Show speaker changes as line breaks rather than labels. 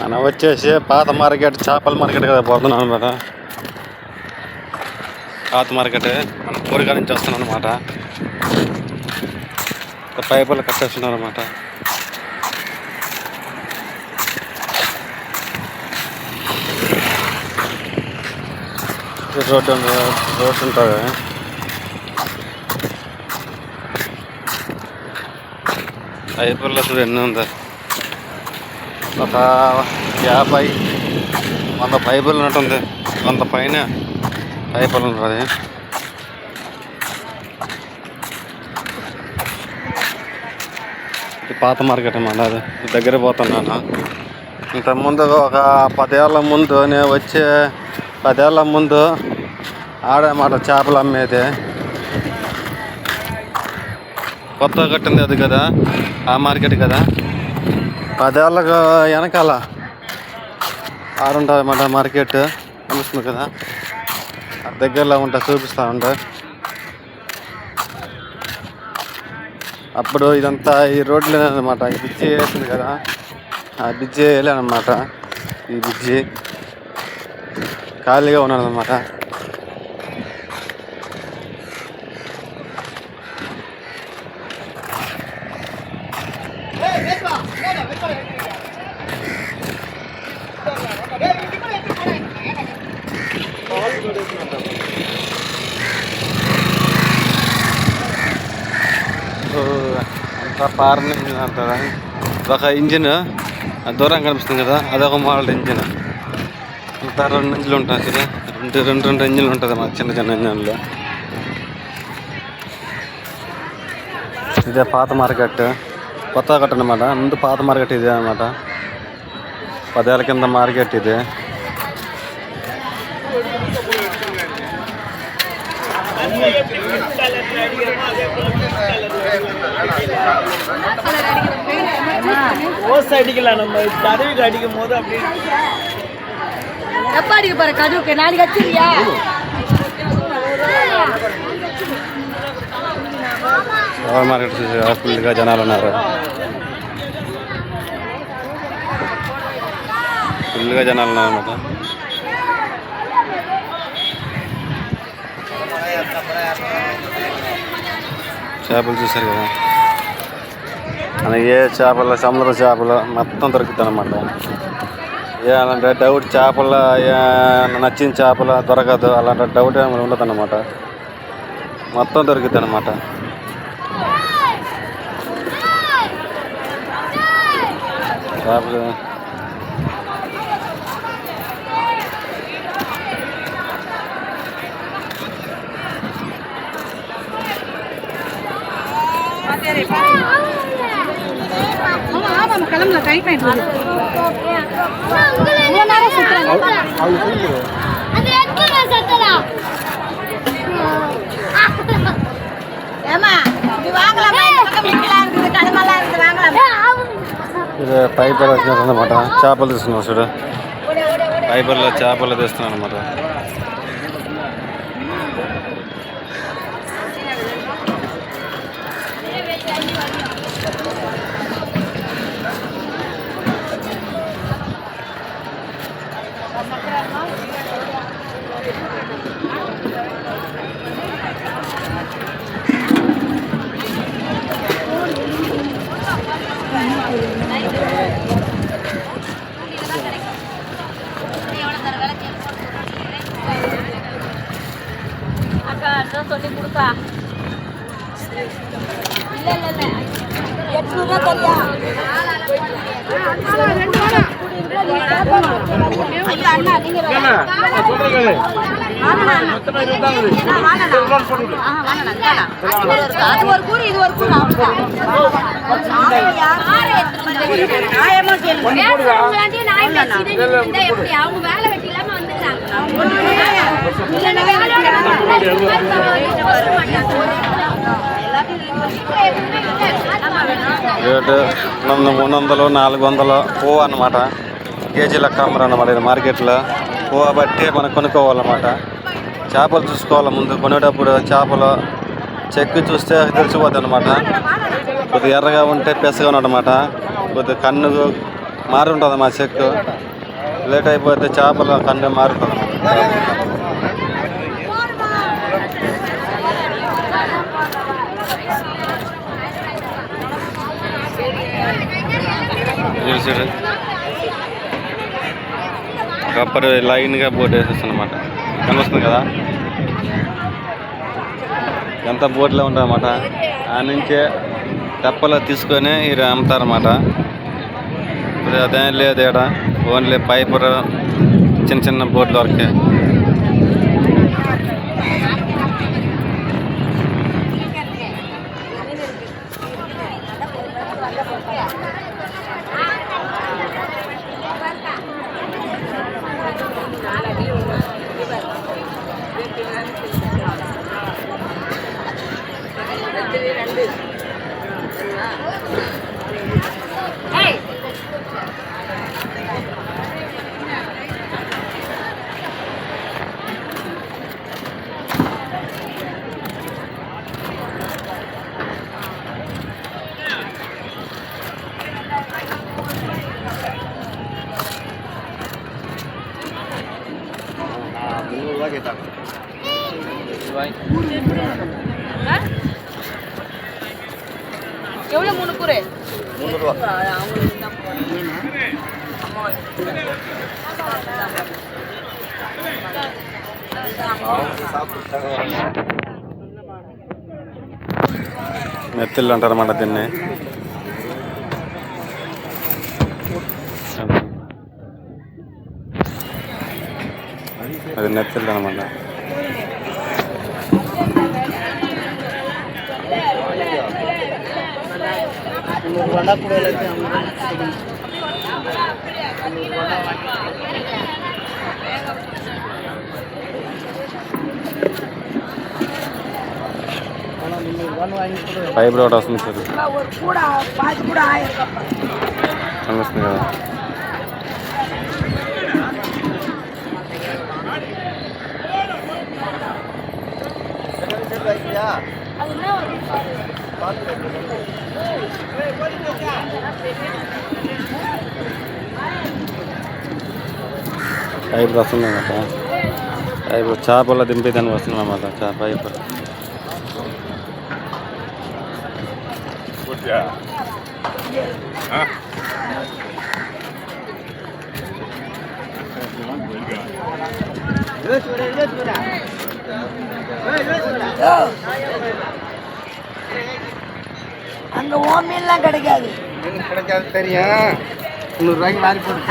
మనం వచ్చేసి పాత మార్కెట్, చేపల మార్కెట్ కదా పోతున్నాం అనమాట. పాత మార్కెట్ మన కోరిక నుంచి వస్తున్నాం అనమాట. పైపులు కట్టేస్తున్నారు అనమాట. రోడ్డు ఉంటుంది. పైపుల్లో చూడు ఎన్ని ఉంది. ఒక 50-100 పైపులు ఉన్నట్టుంది. 100 పైన పైపులు ఉంటుంది. ఇది పాత మార్కెట్ అన్నమాట. అది దగ్గర పోతున్నాను. ఇంతకుముందు ఒక 10 ఏళ్ళ ముందు నేను వచ్చే 10 ఏళ్ళ ముందు ఆడమాట చేపలు అమ్మేది. కొత్తగా కట్టింది అది కదా, ఆ మార్కెట్ కదా. 10 ఏళ్ళకు వెనకాల ఆడుంటుంది అన్నమాట మార్కెట్. కనిపిస్తుంది కదా, దగ్గరలో ఉంటా చూపిస్తూ ఉంటా. అప్పుడు ఇదంతా ఈ రోడ్లు అనమాట. ఈ బ్రిడ్జి వేసింది కదా, ఆ బ్రిడ్జి వేయలేనమాట. ఈ బ్రిడ్జి ఖాళీగా ఉన్నాడు అనమాట. అంతా పారన్ ఇంజిన్ అంటారా. ఒక ఇంజిన్ దూరం కనిపిస్తుంది కదా, అదొక మోడల్ ఇంజిన్. అంతా 2 ఇంజిన్లు ఉంటాయి కదా, రెండు ఇంజిన్లు ఉంటుంది మా చిన్న చిన్న ఇంజన్లు. ఇదే పాత మార్కెట్, కొత్తగా కట్టనమాట. ముందు పాత మార్కెట్ ఇదే అనమాట. 10 ఏళ్ళ కింద మార్కెట్ ఇది. మార్కెట్ ఫుల్గా జనాలు ఉన్నారు. ఫుల్గా జనాలు ఉన్నారు అన్నమాట. చేపలు చూసారు కదా, మనకి ఏ చేపలు, సముద్ర చేపలు మొత్తం దొరుకుతాయి అన్నమాట. ఏమంటే డౌట్ చేపల నచ్చిన చేపలు దొరకదు అలాంటి డౌట్ ఏమైనా ఉండదు అన్నమాట. మొత్తం దొరుకుతాయి అన్నమాట. చేపలు పైపర్లు వచ్చినారు అన్నమాట. చేపలు తీసుకున్నాం చూడు, పైపర్లో చేపలు తీస్తున్నాను అన్నమాట. రేటు 300-400 పువ్వు అన్నమాట. కేజీ లెక్క అమ్మరు అన్నమాట. ఇది మార్కెట్లో పువ్వు బట్టి మనం కొనుక్కోవాలన్నమాట. చేపలు చూసుకోవాలి ముందు కొనేటప్పుడు. చేపలు చెక్కి చూస్తే తెలిసిపోద్ది అన్నమాట. కొద్దిగా ఎర్రగా ఉంటే పెసగా ఉన్నమాట. కొద్దిగా మారి ఉంటుంది మా చెక్కు. లేట్ అయిపోతే చేపల కండ మారుతుంది. కప్పర్ లైన్గా బోట్ వేసేస్తుంది అన్నమాట. కనిపిస్తుంది కదా ఎంత బోట్లో ఉంటాయన్నమాట. ఆ నుంచే తెప్పలో తీసుకొని ఇది అమ్ముతారన్నమాట. ఇప్పుడు అదేం లేదు ఇక్కడ, ఓన్లీ పైపర్ చిన్న చిన్న బోట్ల వరకే.
எவ்வளவு 3 கூரை?
3 ரூபா. నెత్తిళ్ళు అంటారన్నమాట దీన్ని. అది నెత్తిళ్ళు అనమాట. ఫైబర్ ఒకటి వస్తుంది సార్, కనిపిస్తుంది కదా. ఫైబర్ వస్తుంది అన్నమాట. ఫైబర్ చేపల దింపేదానికి వస్తుంది అన్నమాట. ఫైబర్
அங்க ஓ மீன்லாம் கிடைக்காது.
தெரியும். 100 ரூபாய்க்கு வாரி போட்டு